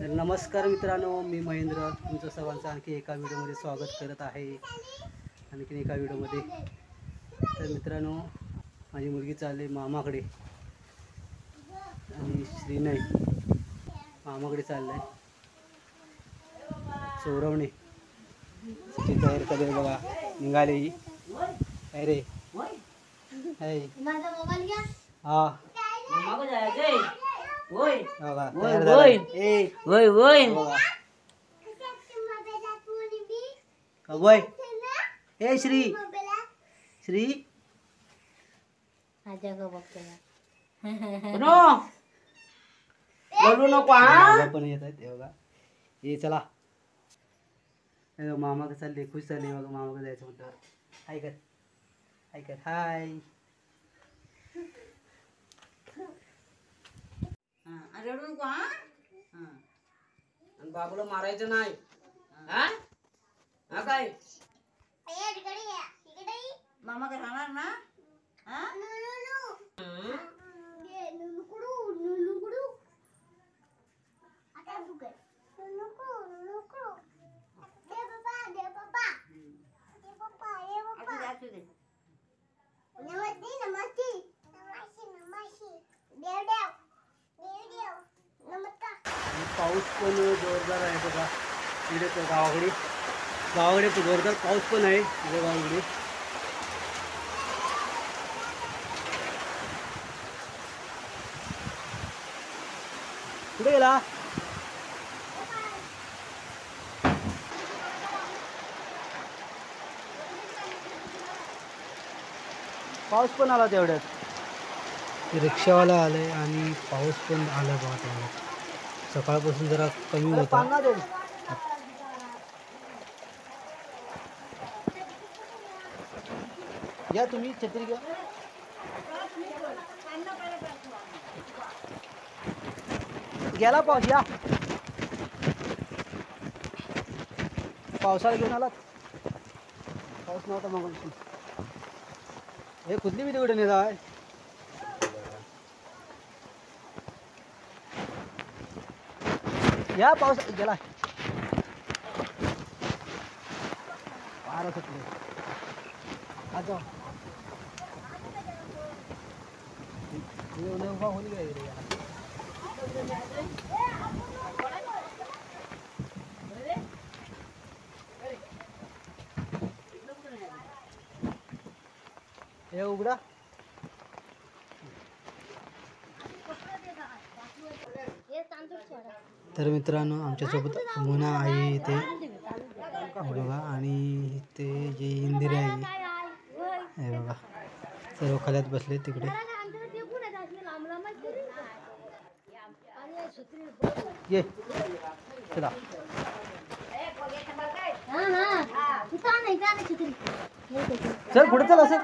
नमस्कार मित्रांनो, मी महेंद्र तुमचं सर्वांचं आणखी एका व्हिडिओमध्ये स्वागत करत आहे. आणखी एका व्हिडिओमध्ये तर मित्रांनो, माझी मुलगी चालली मामाकडे आणि श्रीनय मामाकडे चाललाय. सौरवने तिची तयारी करते बघा, निघाले. अरे हा मामाकडे जायचंय. होय बघा होय तयार होय झालाय. होय होय बघा होय. ए श्री श्री नो बोलू नको हा. मामा पण येत आहेत. बघा ये चला. मामाकडे चालले, खुश चालले. बघा मामाकडे जायचं म्हणतात. हाय कर हाय कर हाय. रडू नको हा. आणि बाबूला मारायचं नाही हा. हा काय मामाकडे राहणार ना हा. पाऊस पण जोरदार आहे बघा इकडे. गावाकडे जोरदार पाऊस पण आहे इकडे गावाकडे. कुठे गेला? पाऊस पण आला तेवढ्यात. रिक्षावाला आलाय आणि पाऊस पण आला बघा तेवढ्यात. सकाळपासून जरा कमी होता. या तुम्ही छत्री घ्या. गेला पाऊस. या पावसाळा घेऊन आलात. पाऊस नव्हता मग. हे कुठली भीती कुठे नेत आहे. या पाऊस गेला. फार सुटले. आज उभा होऊन गेला. हे उघडा. तर मित्रांनो, आमच्यासोबत मोना आई इथे बघा आणि ते जे इंदिरा आहे हे बघा, सर्व खाल्यात बसले तिकडे. ये चला. चल पुढे चल. असं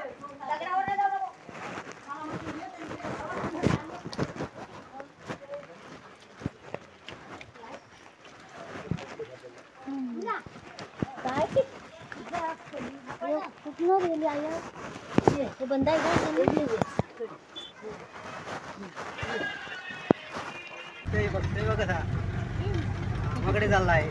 बंदा ते बघ कसा मामाकडे चालला आहे.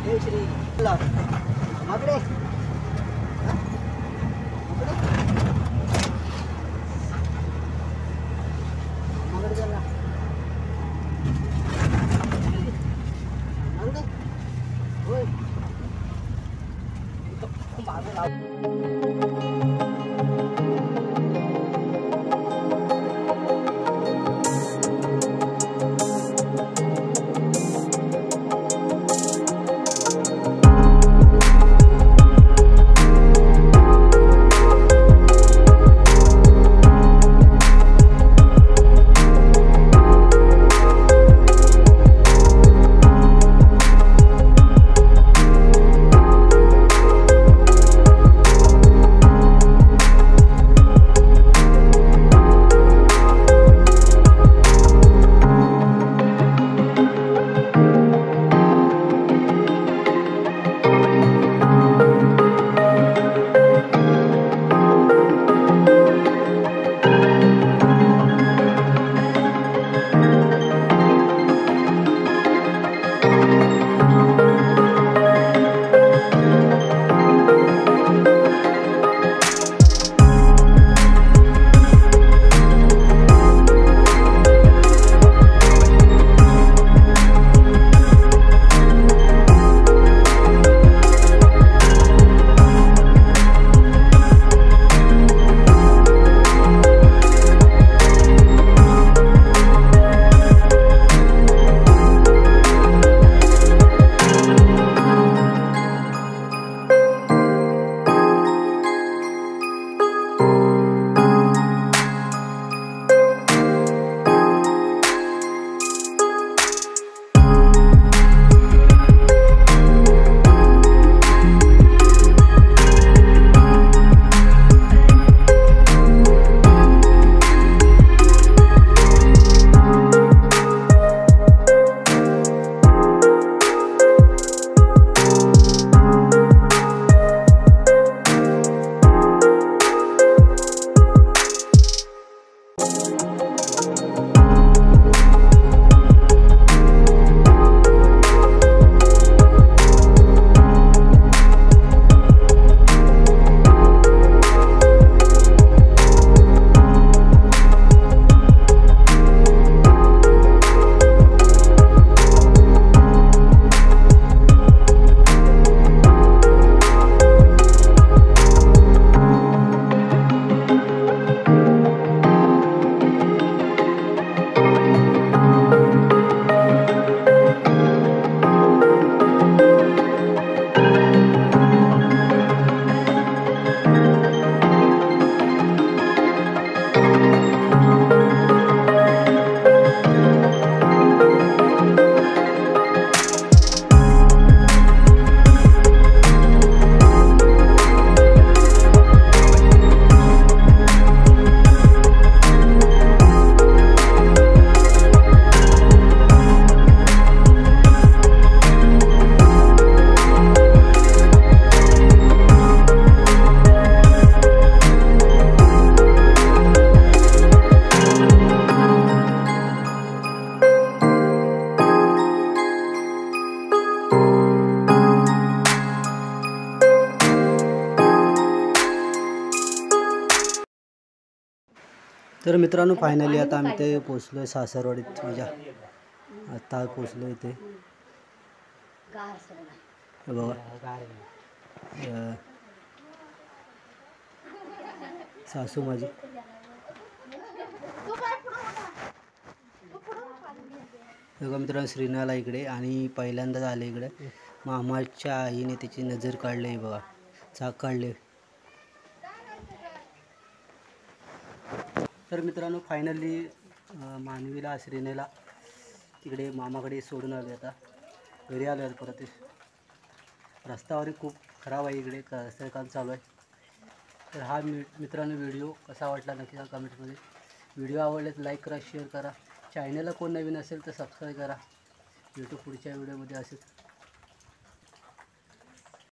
हे श्री माकडे तर मित्रांनो फायनली आता आम्ही ते पोचलो आहे सासरवाडीत माझ्या. आता पोचलो इथे हे बघा. सासू माझी. बघा मित्रांनो श्रीनाला इकडे आणि पहिल्यांदाच आले इकडे. मामाच्या आईने त्याची नजर काढली बघा, चाक काढले. तर मित्रांनो फायनली मानवीला श्रीनेला तिकडे मामाकडे सोडून आले. आता घरी आलो परत. रस्त्यावर खूप खराब आहे इकडे, रस्त्याचं काम चालू आहे. तर हा मित्रांनो व्हिडिओ कसा वाटला नक्की सांगा कमेंटमध्ये. व्हिडिओ आवडले तर लाईक करा, शेअर करा. चॅनलला कोण नवीन असेल तर सबस्क्राईब करा. भेटू पुढच्या व्हिडिओमध्ये. असेच